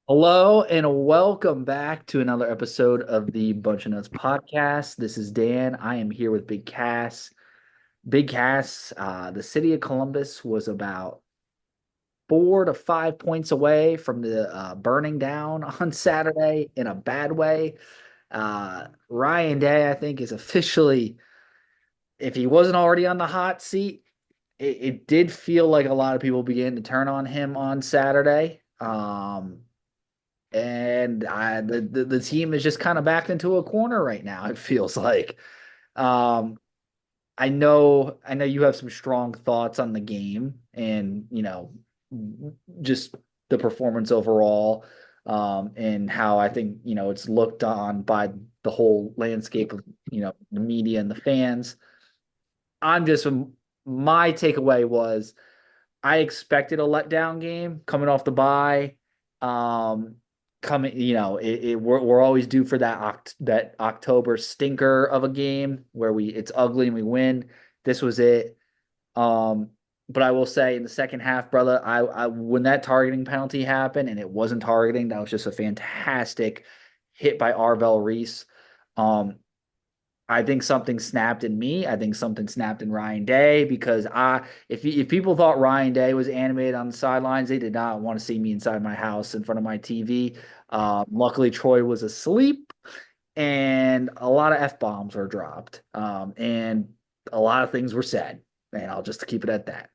Hello and welcome back to another episode of the Bunch of Nuts podcast. This is Dan. I am here with Big Cass. Big Cass, the city of Columbus was about 4 to 5 points away from the burning down on Saturday in a bad way. Ryan Day, I think, is officially, if he wasn't already on the hot seat, it did feel like a lot of people began to turn on him on Saturday. And the team is just kind of backed into a corner right now. It feels like. Um, I know you have some strong thoughts on the game, and just the performance overall, and how I think it's looked on by the whole landscape of the media and the fans. I'm just My takeaway was I expected a letdown game coming off the bye. Um, Coming, we're always due for that October stinker of a game where we it's ugly and we win. This was it. Um, but I will say in the second half, brother, I when that targeting penalty happened and it wasn't targeting, that was just a fantastic hit by Arvell Reese. Um, I think something snapped in me. I think something snapped in Ryan Day because if people thought Ryan Day was animated on the sidelines, they did not want to see me inside my house in front of my TV. Luckily, Troy was asleep, and a lot of f bombs were dropped, and a lot of things were said. And I'll just keep it at that.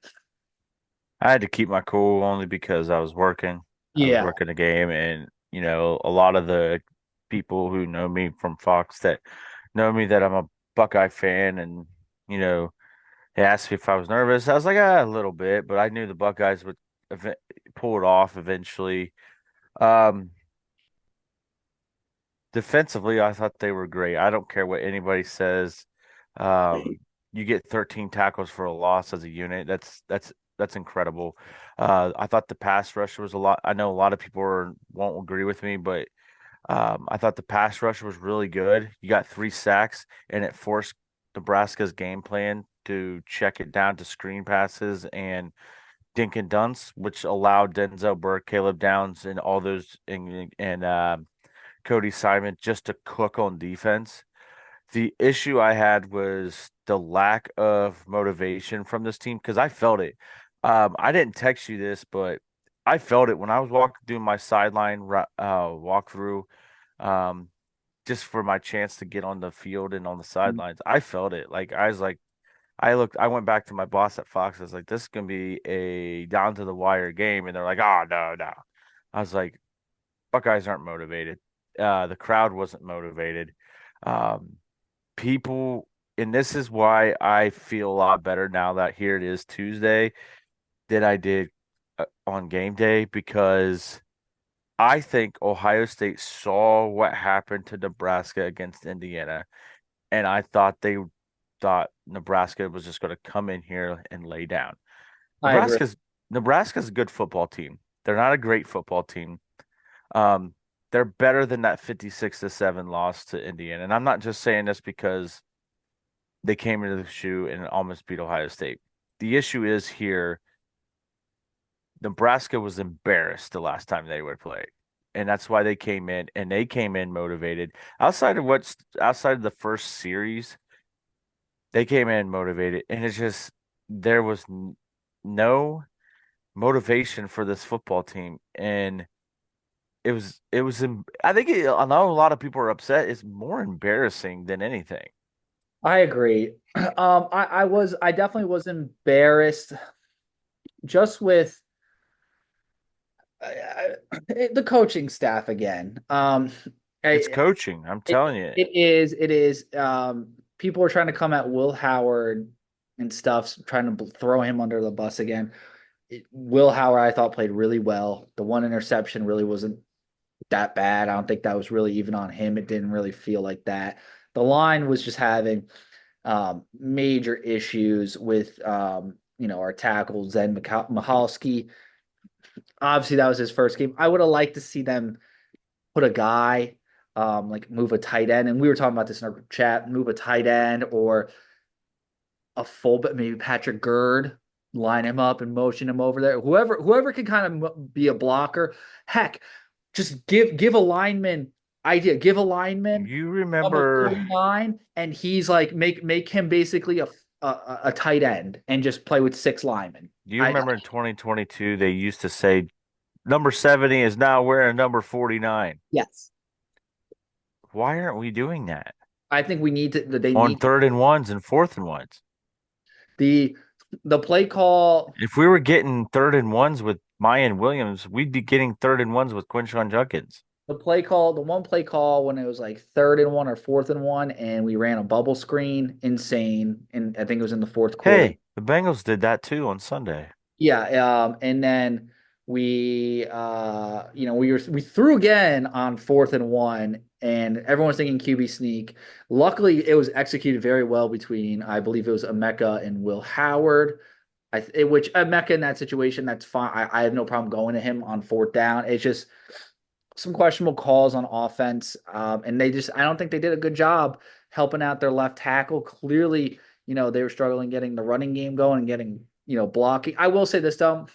I had to keep my cool only because I was working. I was Yeah, working the game, and a lot of the people who know me from Fox that know me that I'm a Buckeye fan, and you know, they asked me if I was nervous. I was like, a little bit, but I knew the Buckeyes would ev pull it off eventually. Um, Defensively, I thought they were great. I don't care what anybody says. You get 13 tackles for a loss as a unit. That's incredible. I thought the pass rush was a lot. I know a lot of people won't agree with me, but I thought the pass rush was really good. You got 3 sacks, and it forced Nebraska's game plan to check it down to screen passes and dink and dunce, which allowed Denzel Burke, Caleb Downs, and all those and Cody Simon just to cook on defense. The issue I had was the lack of motivation from this team because I felt it. I didn't text you this, but I felt it when I was walking doing my sideline walkthrough, um, just for my chance to get on the field and on the sidelines. I felt it. Like I was like, I went back to my boss at Fox. I was like, this is gonna be a down to the wire game, and they're like, oh no, no. I was like, Buckeyes aren't motivated. The crowd wasn't motivated. Um, People, and this is why I feel a lot better now that here it is Tuesday than I did on game day because I think Ohio State saw what happened to Nebraska against Indiana, and I thought they thought Nebraska was just going to come in here and lay down. I agree. Nebraska's Nebraska's a good football team. They're not a great football team. Um, they're better than that 56-7 loss to Indiana. And I'm not just saying this because they came into the shoe and almost beat Ohio State. The issue is here, Nebraska was embarrassed the last time they would play. And that's why they came in and they came in motivated. Outside of the first series, they came in motivated. And it's just there was no motivation for this football team. And I think I know a lot of people are upset. It's more embarrassing than anything. I agree. I definitely was embarrassed just with the coaching staff again. It's I, coaching. I'm it telling you. it is. People are trying to come at Will Howard and stuff, trying to throw him under the bus again. Will Howard, I thought, played really well. The one interception really wasn't that bad. I don't think that was really even on him. It didn't really feel like that. The line was just having major issues with our tackle Zen Michalski. Obviously, that was his first game. I would have liked to see them put a guy, like move a tight end, and we were talking about this in our group chat, move a tight end or a fullback, maybe Patrick Gerd, line him up and motion him over there. Whoever can kind of be a blocker. Heck, Just give a lineman idea. Give a lineman You number remember 49, and he's like make him basically a tight end and just play with six linemen. do you remember in 2022 they used to say number 70 is now wearing number 49? Yes, Why aren't we doing that I think we need to. They on need third and ones and fourth and ones? the the play call. If we were getting third and ones with Mayan Williams, we'd be getting third and ones with Quinshon Judkins. The one play call when it was like third and one or fourth and one, and we ran a bubble screen, insane. And I think it was in the fourth quarter. Hey, the Bengals did that too on Sunday. Yeah, and then we threw again on fourth and one, and everyone's thinking QB sneak. Luckily, it was executed very well between, I believe it was Emeka and Will Howard. Which Emeka in that situation, that's fine. I have no problem going to him on fourth down. It's just some questionable calls on offense, and I don't think they did a good job helping out their left tackle. Clearly, they were struggling getting the running game going and getting, blocking. I will say this though,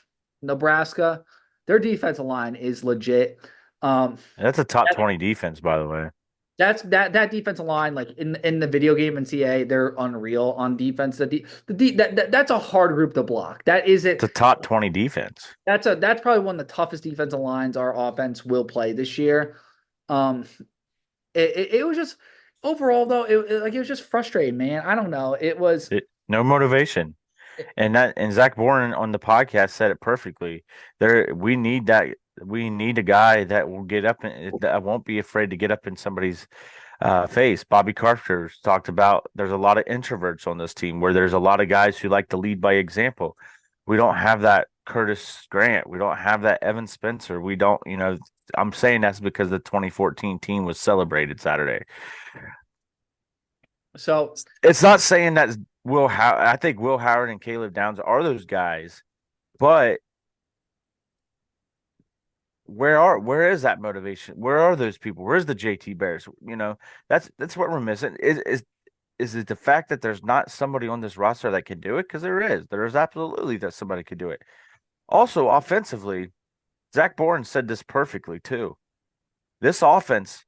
Nebraska, their defensive line is legit. Um, That's a top 20 defense, by the way. that defensive line, like in the video game NCAA, they're unreal on defense. That's a hard group to block. That is It's it. a top 20 defense. That's probably one of the toughest defensive lines our offense will play this year. Um, it was just overall though, it was just frustrating, man. I don't know. No motivation. And Zach Bourne on the podcast said it perfectly. We need that. We need a guy that will get up and that won't be afraid to get up in somebody's face. Bobby Carter's talked about there's a lot of introverts on this team where there's a lot of guys who like to lead by example. We don't have that Curtis Grant. We don't have that Evan Spencer. We don't, I'm saying that's because the 2014 team was celebrated Saturday. So It's not saying that I think Will Howard and Caleb Downs are those guys, but where is that motivation? Where are those people? Where's the JT Bears? That's what we're missing. Is it the fact that there's not somebody on this roster that can do it? Because there is. There is absolutely that somebody could do it. Also, offensively, Zach Bourne said this perfectly too. This offense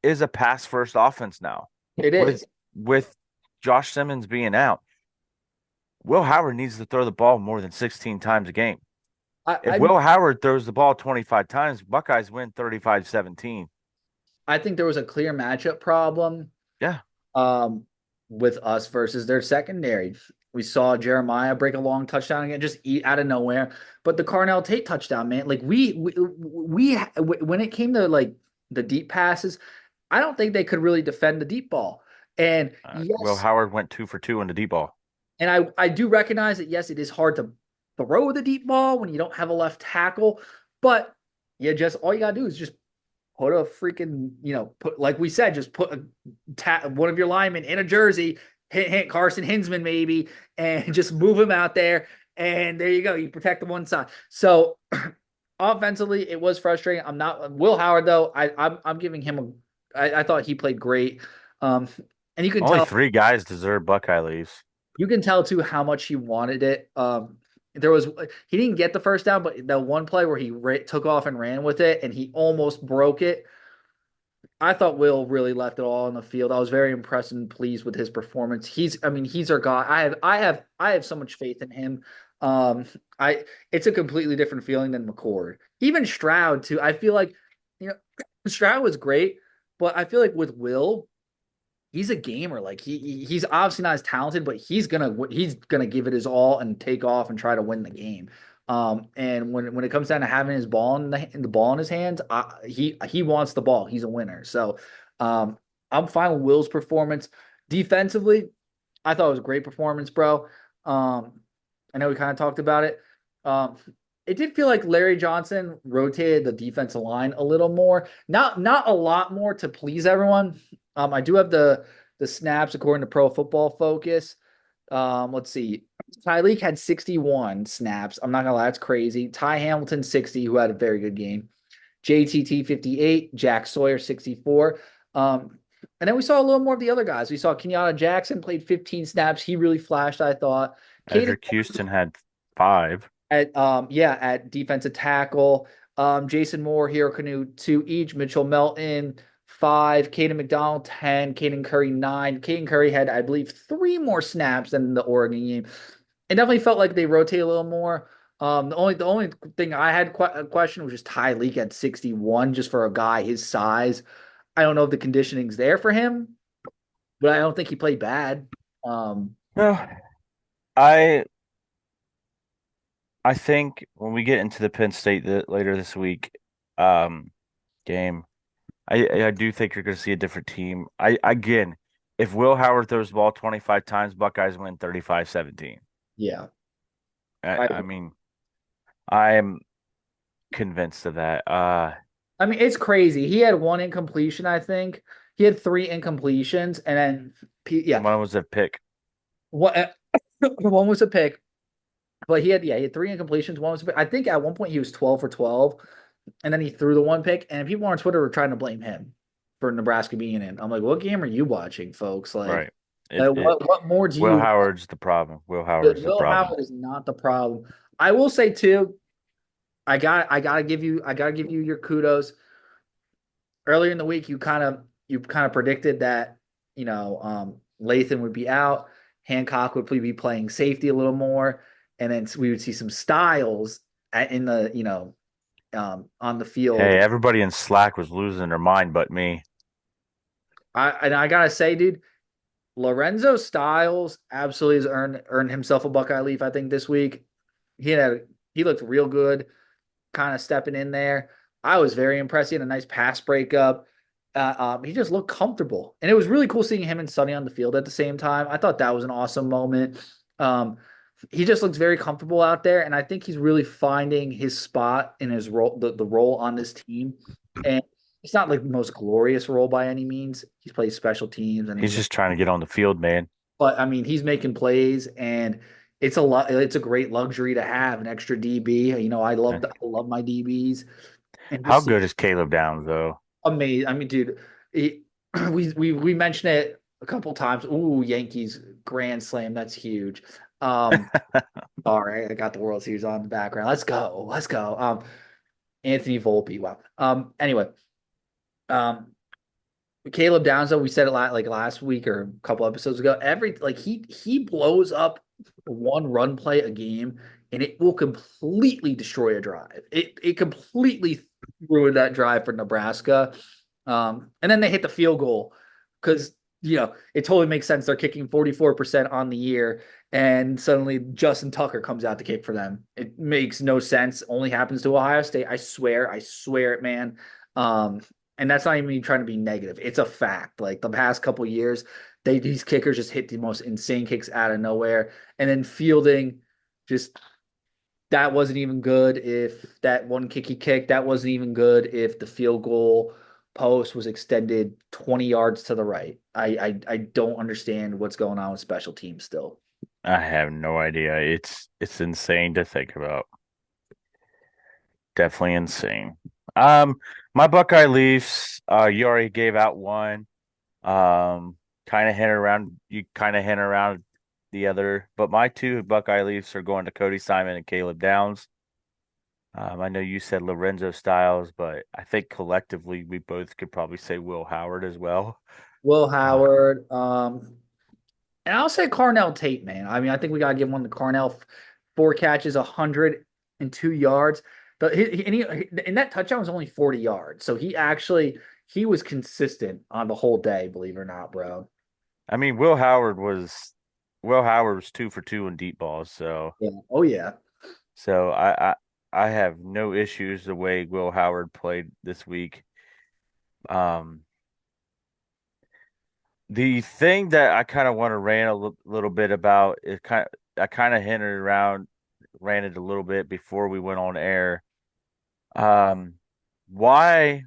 is a pass first offense now. it With is. with Josh Simmons being out, Will Howard needs to throw the ball more than 16 times a game. I, If I Will Howard throws the ball 25 times, Buckeyes win 35-17. I think there was a clear matchup problem Yeah. um, with us versus their secondary. We saw Jeremiah break a long touchdown again, just eat out of nowhere. But the Carnell Tate touchdown, man, like when it came to like the deep passes, I don't think they could really defend the deep ball. And Will yes, Howard went 2 for 2 on the deep ball. and I do recognize that yes, it is hard to throw the deep ball when you don't have a left tackle, but all you gotta do is just put a freaking, put like we said, just put one of your linemen in a jersey, hit Carson Hinsman maybe, and just move him out there, and there you go. You protect the one side. So offensively, it was frustrating. I'm not Will Howard though. I'm giving him I thought he played great. Um, and Only 3 guys deserve Buckeye leaves. you can tell too how much he wanted it. He didn't get the first down, but the one play where he took off and ran with it, and he almost broke it. I thought Will really left it all on the field. I was very impressed and pleased with his performance. He's our guy. I have so much faith in him. Um, it's a completely different feeling than McCord. Even Stroud too. I feel like, you know, Stroud was great, but I feel like with Will, he's a gamer. Like he's obviously not as talented, but he's gonna give it his all and take off and try to win the game. And when it comes down to having his ball in the ball in his hands, he wants the ball. He's a winner. So I'm fine with Will's performance. Defensively, I thought it was a great performance, bro. I know we kind of talked about it. Um, it did feel like Larry Johnson rotated the defensive line a little more. Not a lot more to please everyone. I do have the snaps according to Pro Football Focus. Let's see. Tyreek had 61 snaps. I'm not gonna lie, that's crazy. Ty Hamilton 60, who had a very good game. JTT 58, Jack Sawyer 64. And then we saw a little more of the other guys. We saw Kenyatta Jackson played 15 snaps. He really flashed, I thought. Caden Edric Houston had 5. at defensive tackle. Jason Moore, Hero Canoe, 2 each. Mitchell Melton, 5. Caden McDonald, 10. Caden Curry, 9. Caden Curry had, I believe, 3 more snaps than the Oregon game. It definitely felt like they rotate a little more. The only thing I had a question was just Ty Leak at 61, just for a guy his size. I don't know if the conditioning's there for him, but I don't think he played bad. Um, No, I I think when we get into the Penn State later this week um, game, I do think you're going to see a different team. I again, if Will Howard throws the ball 25 times, Buckeyes win 35-17. yeah, I, I I mean, I'm convinced of that. I mean, it's crazy. He had 1 incompletion, I think. He had 3 incompletions, and then yeah, One was a pick. what one was a pick, but he had 3 incompletions. One was a pick. I think at one point he was 12 for 12, and then he threw the 1 pick, and people on Twitter were trying to blame him for Nebraska being in. I'm like, what game are you watching, folks? Like, Right. It what more do Will you Howard's the problem. Will want? Howard's the Will problem. Howard is not the problem. I will say too, I gotta give you your kudos. Earlier in the week, you kind of predicted that Lathan would be out, Hancock would probably be playing safety a little more, and then we would see some Styles in the on the field. Hey, everybody in Slack was losing their mind but me. I gotta say, dude, Lorenzo Styles absolutely has earned himself a Buckeye leaf. I think this week he looked real good, kind of stepping in there. I was very impressed. He had a nice pass breakup. He just looked comfortable, and it was really cool seeing him and Sonny on the field at the same time. I thought that was an awesome moment. Um, he just looks very comfortable out there, and I think he's really finding his spot in his role, the role on this team. And it's not like the most glorious role by any means. He's played special teams, and He's just trying to get on the field, man. but I mean, he's making plays, and it's a lot. It's a great luxury to have an extra DB. Eh. I love my DBs, and How just good is Caleb Downs, though? amazing. I mean, dude, we mentioned it a couple times. Ooh, Yankees grand slam. That's huge. All right, I got the World Series on in the background. Let's go. Let's go. Anthony Volpe. Wow. Anyway, um, Caleb Downs, though, we said it like last week or a couple episodes ago. He blows up 1 run play a game, and it will completely destroy a drive. It completely ruined that drive for Nebraska. And then they hit the field goal because it totally makes sense. They're kicking 44% on the year, and suddenly Justin Tucker comes out to kick for them. It makes no sense. Only happens to Ohio State. I swear it, man. Um, and that's not even me trying to be negative. It's a fact. Like the past couple years, these kickers just hit the most insane kicks out of nowhere, and then fielding just that wasn't even good. If that 1 kick he kicked, that wasn't even good. If the field goal post was extended 20 yards to the right, I don't understand what's going on with special teams still. I have no idea. It's insane to think about. Definitely insane. Um, my Buckeye Leafs, you already gave out one. Um, kind of hint around you kind of hint around the other, but my 2 Buckeye Leafs are going to Cody Simon and Caleb Downs. I know you said Lorenzo Styles, but I think collectively we both could probably say Will Howard as well. Will Uh, Howard, and I'll say Carnell Tate, man. I mean, I think we gotta give one to Carnell. 4 catches, 102 yards. And that touchdown was only 40 yards. So he was consistent on the whole day, believe it or not, bro. I mean, Will Howard was 2 for 2 in deep balls, so Yeah. Oh yeah. so I have no issues the way Will Howard played this week. Um, the thing that I kind of want to rant little bit about is I kind of ranted a little bit before we went on air. Um, why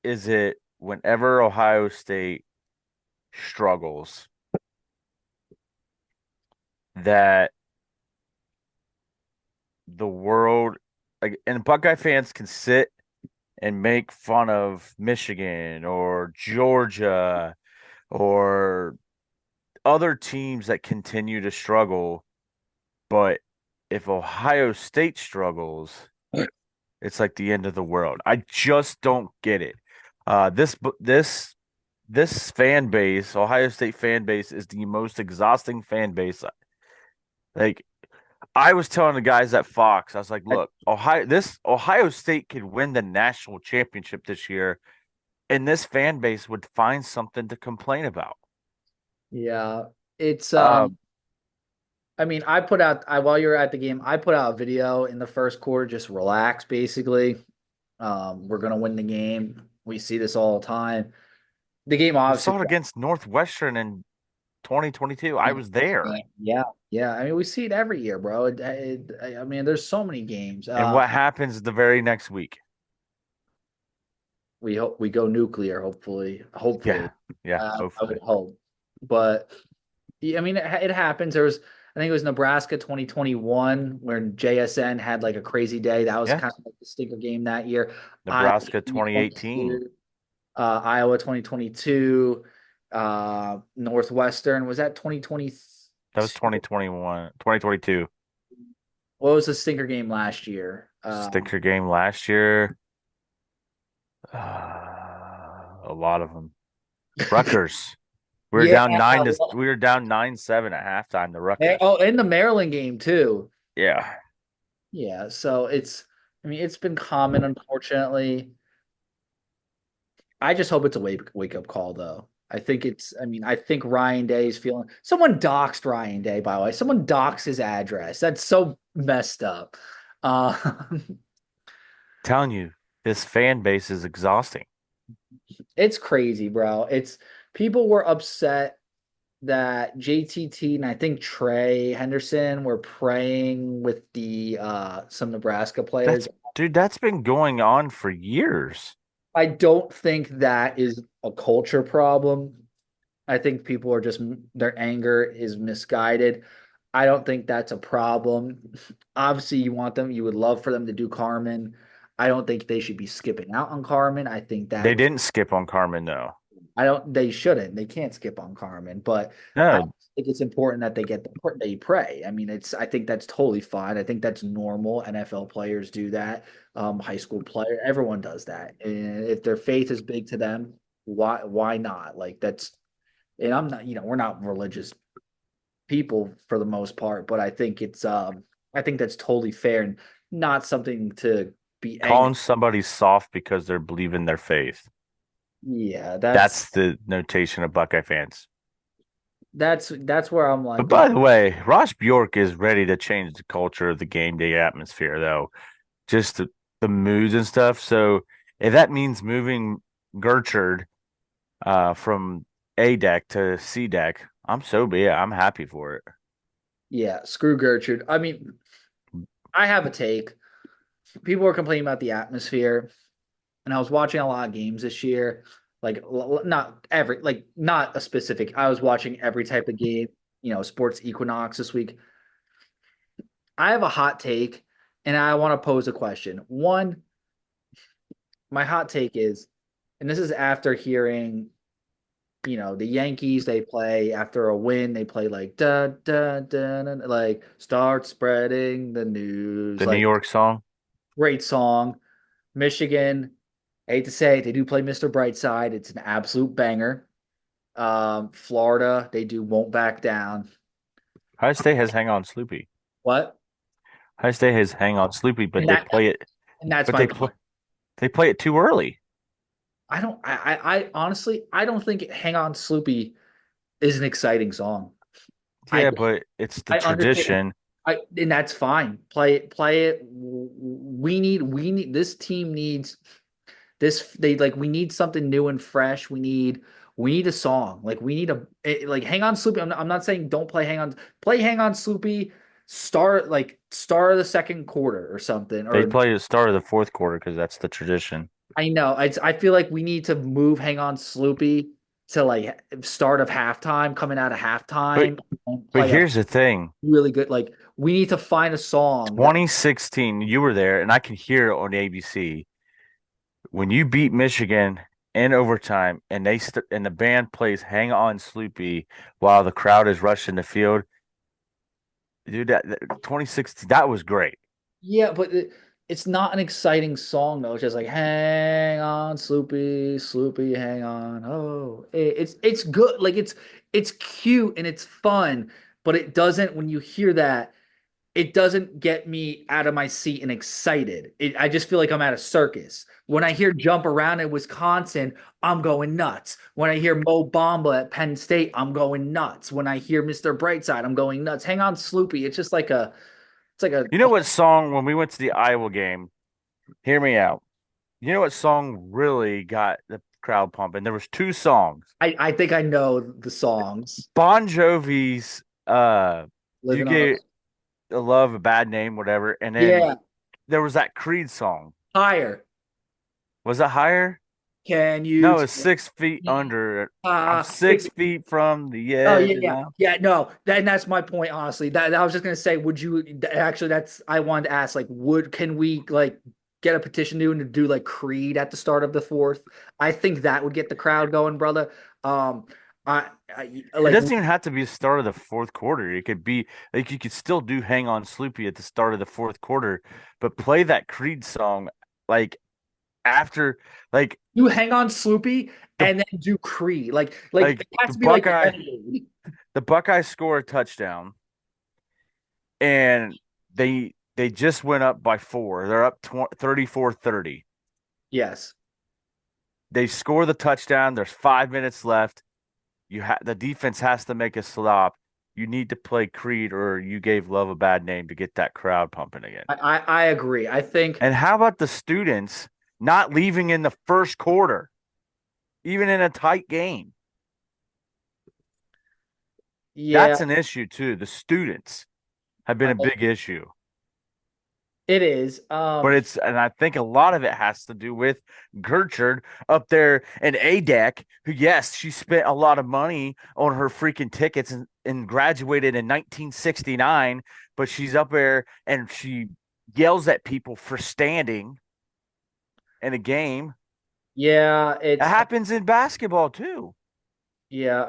is it whenever Ohio State struggles that the world like and Buckeye fans can sit and make fun of Michigan or Georgia or other teams that continue to struggle, but if Ohio State struggles, it's like the end of the world. I just don't get it. This fan base, Ohio State fan base, is the most exhausting fan base. Like I was telling the guys at Fox, I was like, look, Ohio State could win the national championship this year, and this fan base would find something to complain about. Yeah, it's Um, I mean, I put out I while you were at the game, I put out a video in the first quarter, just relax basically. We're gonna win the game. We see this all the time. The game we obviously, saw it against Northwestern in 2022. I was there. yeah, yeah. I mean, we see it every year, bro. I mean, there's so many games. And what happens the very next week? We hope we go nuclear. Hopefully, Yeah, yeah, I would hopefully. hope. But yeah, I mean, it happens. I think it was Nebraska 2021 where JSN had like a crazy day. That was Yeah, kind of like the stinker game that year. Iowa Nebraska 2018. 2022, Iowa 2022, Northwestern was that 2022? That was 2021, 2022. What was the stinker game last year? Sticker game last year. A lot of them. Rutgers. Yeah. We were down 9-7 at halftime to Rutgers. Oh, in the Maryland game too. Yeah. Yeah, so I mean, it's been common, unfortunately. I just hope it's a wake up call, though. I mean, I think Ryan Day is feeling. Someone doxed Ryan Day, by the way. Someone doxed his address. That's so messed up. Uh, Telling you, this fan base is exhausting. it's crazy, bro. People were upset that JTT and I think Trey Henderson were praying with the some Nebraska That's players. dude, that's been going on for years. I don't think that is a culture problem. I think people are just their anger is misguided. I don't think that's a problem. Obviously, you would love for them to do Carmen. I don't think they should be skipping out on Carmen. I think that They was, didn't skip on Carmen though. they shouldn't. They can't skip on Carmen, but I No, think it's important that they pray. I mean, I think that's totally fine. I think that's normal. NFL players do that. High school player, everyone does that. And if their faith is big to them, why not? Like and I'm not, we're not religious people for the most part, but I think that's totally fair and not something to be angry. calling somebody soft because they're believing their faith. Yeah, That's the notation of Buckeye fans. that's where I'm But like, by the way, Ross Bjork is ready to change the culture of the game day atmosphere, though. Just the moods and stuff. So if that means moving Gertrude from A deck to C deck, I'm so be it. I'm happy for it. yeah, screw Gertrude. I mean, I have a take. People were complaining about the atmosphere, and I was watching a lot of games this year. Like not a specific. I was watching every type of game. Sports Equinox this week. I have a hot take, and I want to pose a question. One, my hot take is, and this is after hearing, the Yankees, they play after a win, they play like da da da, da like start spreading the news, The New like York song. great song. Michigan, I hate to say it, they do play Mr. Brightside. It's an absolute banger. Florida, they do won't back down. Ohio State has Hang On Sloopy. What? Ohio State has Hang On Sloopy, but And they that play it, and that's but my point. they play it too early. I honestly I don't think Hang On Sloopy is an exciting song. I Yeah, but it's the I understand. tradition. And that's fine. Play it. We need this team needs this they like we need something new and fresh. We need a song. Like we need like Hang On Sloopy. I'm not saying don't play Hang On Sloopy start of the second quarter or something They or play the start of the fourth quarter because that's the tradition. I know. I feel like we need to move Hang On Sloopy to like start of halftime, coming out of But halftime and but play a here's the thing. really good like we need to find a song that 2016, you were there, and I can hear it on ABC. When you beat Michigan in overtime, and and the band plays "Hang On, Sloopy" while the crowd is rushing the field, dude. That 2016, that was great. yeah, but it's not an exciting song though. It's just like hang on, Sloopy, Sloopy, hang on. Oh, it's good. Like it's cute and it's fun, but it doesn't when you hear that, it doesn't get me out of my seat and excited. I just feel like I'm at a circus. When I hear Jump Around in Wisconsin, I'm going nuts. When I hear Mo Bamba at Penn State, I'm going nuts. When I hear Mr. Brightside, I'm going nuts. Hang on, Sloopy. It's just like it's like You know what song when we went to the Iowa game? Hear me out. You know what song really got the crowd pumping? There was two songs. I think I know the songs. Bon Jovi's You Living on a Gave a Love a Bad Name, whatever, and then Yeah, there was that Creed song. higher. Was it higher? Can you No, it's take 6 feet me? under. I'm Six. 6 feet from the Oh edge, yeah, and yeah, I'm yeah. No, and that's my point. Honestly, that I was just gonna say, would you actually? That's I wanted to ask. Like, would can we like get a petition to do like Creed at the start of the fourth? I think that would get the crowd going, brother. Um, I It like doesn't even have to be the start of the fourth quarter. It could be like you could still do Hang On Sloopy at the start of the fourth quarter, but play that Creed song like after like you hang on Sloopy the and then do Creed. Like it has the to be like Buckeye edited. the Buckeyes score a touchdown and they just went up by 4. They're up 34-30. Yes. They score the touchdown. There's 5 minutes left. The defense has to make a stop. You need to play Creed or You Gave Love a Bad Name to get that crowd pumping again. I agree. I think And how about the students not leaving in the first quarter, even in a tight game? yeah, That's an issue too. The students have been a big issue. it is. And I think a lot of it has to do with Gertrude up there in ADEC, who, yes, she spent a lot of money on her freaking tickets and graduated in 1969, but she's up there and she yells at people for standing in a game. Yeah, It happens in basketball too. yeah,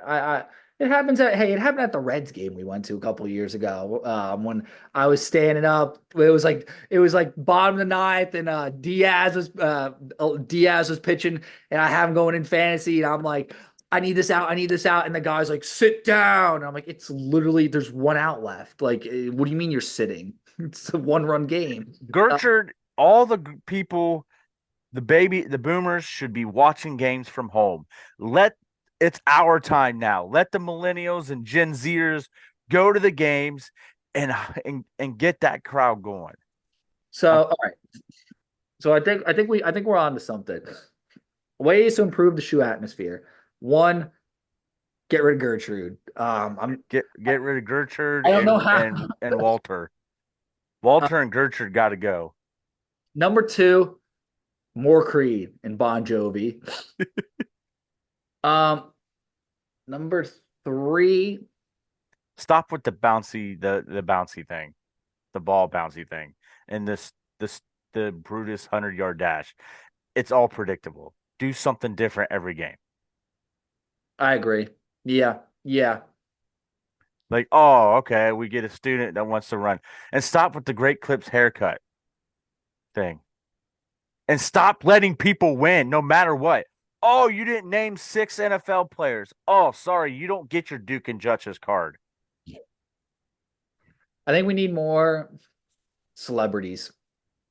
I it happens at hey, it happened at the Reds game we went to a couple of years ago. When I was standing up, it was like bottom of the ninth, and Diaz was pitching, and I have him going in fantasy, and I'm like, I need this out, and the guy's like, sit down. And I'm like, it's literally there's one out left. Like, what do you mean you're sitting? It's a one-run game. Gertrude, all the people the boomers should be watching games from home. Let It's our time now. Let the millennials and Gen Zers go to the games and get that crowd going. So, all right. So I think we're on to something. Ways to improve the shoe atmosphere. One, get rid of Gertrude. Get rid of Gertrude I don't know how. and Walter. Uh, Walter and Gertrude got to go. number two, more Creed and Bon Jovi. Um, number three, Stop with the bouncy thing, the ball bouncy thing, and this the Brutus 100-yard dash. It's all predictable. Do something different every game. I agree. Yeah, yeah, Like, oh, okay, we get a student that wants to run, and stop with the Great Clips haircut thing, and stop letting people win no matter what. Oh, you didn't name 6 NFL players. Oh, sorry, you don't get your Duke and Judge's card. I think we need more celebrities.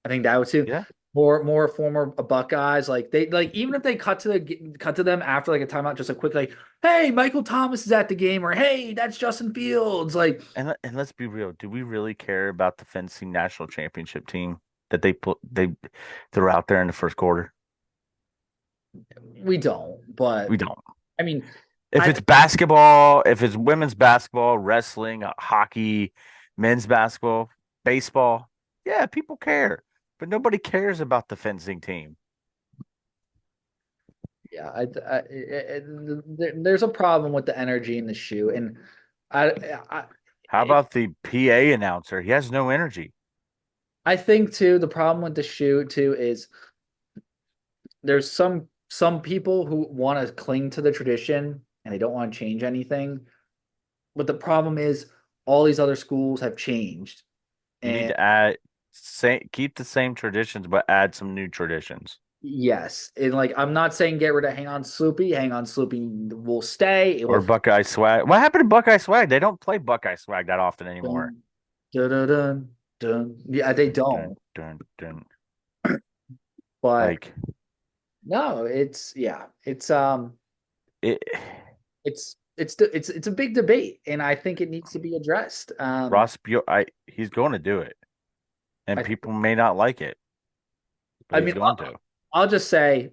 I think that would too. Yeah, More former Buckeyes, like they like even if they cut to them after like a timeout, just a quick like, hey, Michael Thomas is at the game, or hey, that's Justin Fields. Like and let's be real. Do we really care about the fencing national championship team that they threw out there in the first quarter? we don't, We but don't. I mean, If I it's basketball, if it's women's basketball, wrestling, hockey, men's basketball, baseball, yeah, people care. But nobody cares about the fencing team. yeah, there's a problem with the energy in the shoe, and I I How about the PA announcer? He has no energy. I think too the problem with the shoe too is there's some people who want to cling to the tradition and they don't want to change anything. But the problem is all these other schools have changed. You need And to add. keep the same traditions, but add some new traditions. Yes. And like I'm not saying get rid of Hang On Sloopy. Hang On Sloopy will stay. It Or will Buckeye swag. What happened to Buckeye swag? They don't play Buckeye swag that often anymore. dun, dun, dun, dun, dun. Yeah, they Dun, dun, don't. dun, dun. But Like no, it's yeah, it. it's a big debate, and I think it needs to be addressed. He's going to do it, and I people may not like it, but I he's mean, going to. I'll just say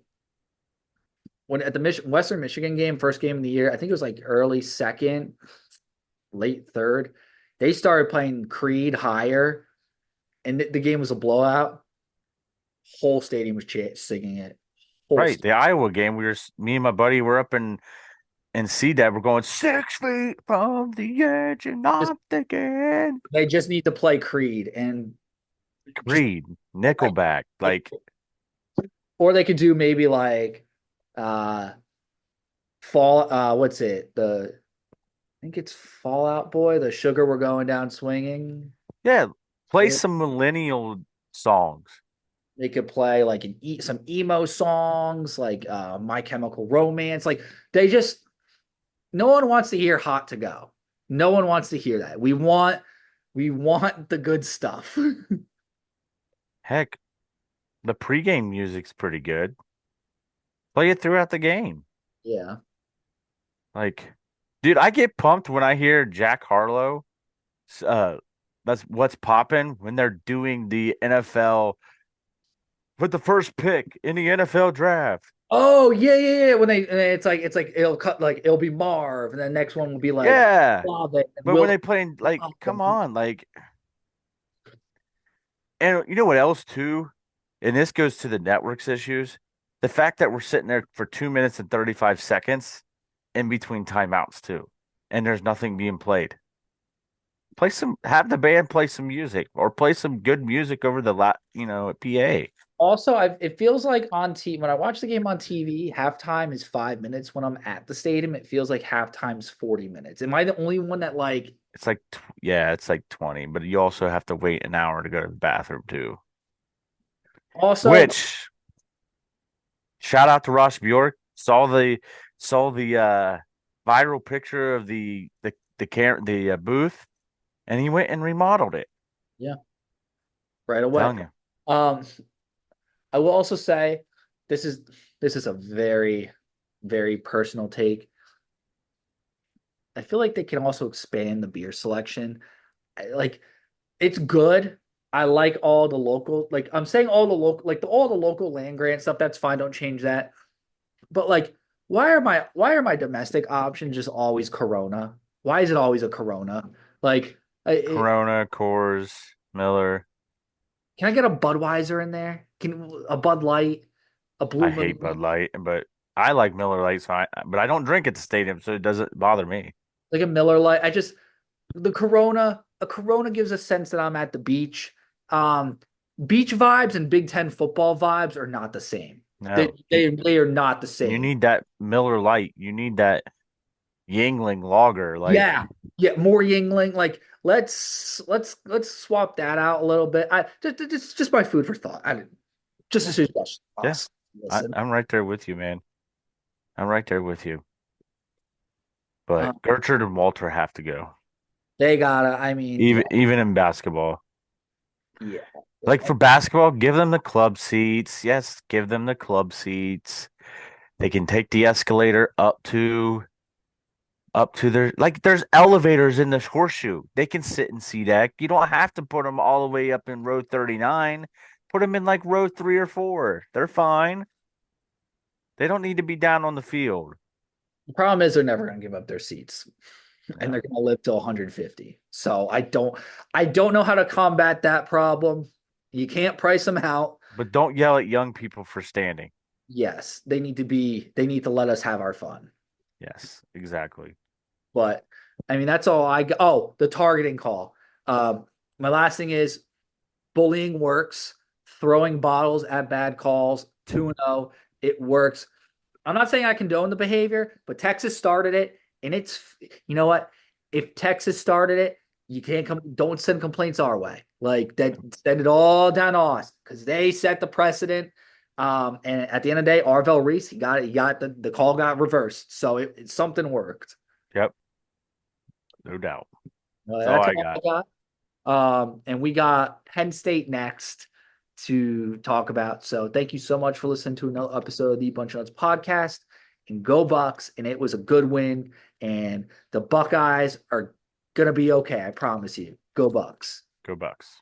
when at the Western Michigan game, first game of the year, I think it was like early second, late third, they started playing Creed higher, and the game was a blowout. Whole stadium was singing it. Whole Right, st- the Iowa game. Me and my buddy were up in CDAB. We're going 6 feet from the edge, and just I'm thinking they just need to play Creed and just Creed, like, Nickelback. like Like, or they could do maybe like uh fall what's it the I think it's Fallout Boy, the Sugar We're Going Down Swinging. yeah, play They, some millennial songs. they could play like some emo songs, like My Chemical Romance. Like they just no one wants to hear Hot to Go. No one wants to hear that. We want the good stuff. Heck, the pregame music's pretty good. Play it throughout the game. Yeah. Like, dude, I get pumped when I hear Jack Harlow. Uh, that's what's popping when they're doing the NFL with the first pick in the NFL draft. Oh yeah, yeah, yeah. When it's like it'll cut like it'll be Marv, and the next one will be like Yeah, Suave and but when Will. they playing, like, come on, like, and you know what else too? And this goes to the network's issues. The fact that we're sitting there for 2 minutes and 35 seconds in between timeouts too, and there's nothing being played. Have the band play some music or play some good music over PA. Also, it feels like on TV when I watch the game on TV, halftime is 5 minutes. When I'm at the stadium, it feels like halftime's 40 minutes. Am I the only one that like? It's like, yeah, it's like 20, but you also have to wait an hour to go to the bathroom too. Also, Which shout out to Ross Bjork. Saw the viral picture of the booth, and he went and remodeled it. yeah, right away. Telling you, Um, I will also say this is this is a very, very personal take. I feel like they can also expand the beer selection. Like it's good. I like all the local, like I'm saying all the local, like all the local land grant stuff. That's fine. Don't change that. But like, why are my domestic options just always Corona? Why is it always a Corona? Like, Corona, Coors, Miller. can I get a Budweiser in there? Can a Bud Light, a I Blue hate Bud Moon, Light, but I like Miller Lite, but I don't drink at the stadium, so it doesn't bother me. like a Miller Light? The Corona, a Corona gives a sense that I'm at the beach. Um, Beach vibes and Big Ten football vibes are not the same. They No, they they are not the you same. need that Miller Lite. You need that Yingling Lager. Like, Yeah, yeah, more Yingling. Like let's swap that out a little bit. I just my food for thought. I didn't just a yeah, suggestion. yeah, Listen. I'm right there with you, man. I'm right there with you. Uh, But Gertrude and Walter have to go, they gotta. I mean, yeah, even in basketball. yeah. Like for basketball, give them the club seats. Yes, give them the club seats. They can take the escalator up to their, like, there's elevators in the horseshoe. They can sit in C deck. You don't have to put them all the way up in row 39. Put them in like row 3 or 4. They're fine. They don't need to be down on the field. The problem is they're never gonna give up their seats, and Yeah. they're gonna live till 150. So I don't know how to combat that problem. You can't price them out. But don't yell at young people for standing. Yes, they need to let us have our fun. Yes, exactly. But I mean, that's all I got. Oh, the targeting call. My last thing is bullying works. Throwing bottles at bad calls, 2-0, it works. I'm not saying I condone the behavior, but Texas started it, and you know what? If Texas started it, You can't come. Don't send complaints our way. Like that. Send it all down to us because they set the precedent. And at the end of the day, Arvell Reese, he got it. He got the call got reversed. So something worked. Yep, no doubt. That's all That's I all got. I got. And we got Penn State next to talk about. So thank you so much for listening to another episode of the Bunch of Nuts podcast. And go Bucks! And it was a good win. And the Buckeyes are gonna be okay. I promise you. Go Bucks! Go Bucks.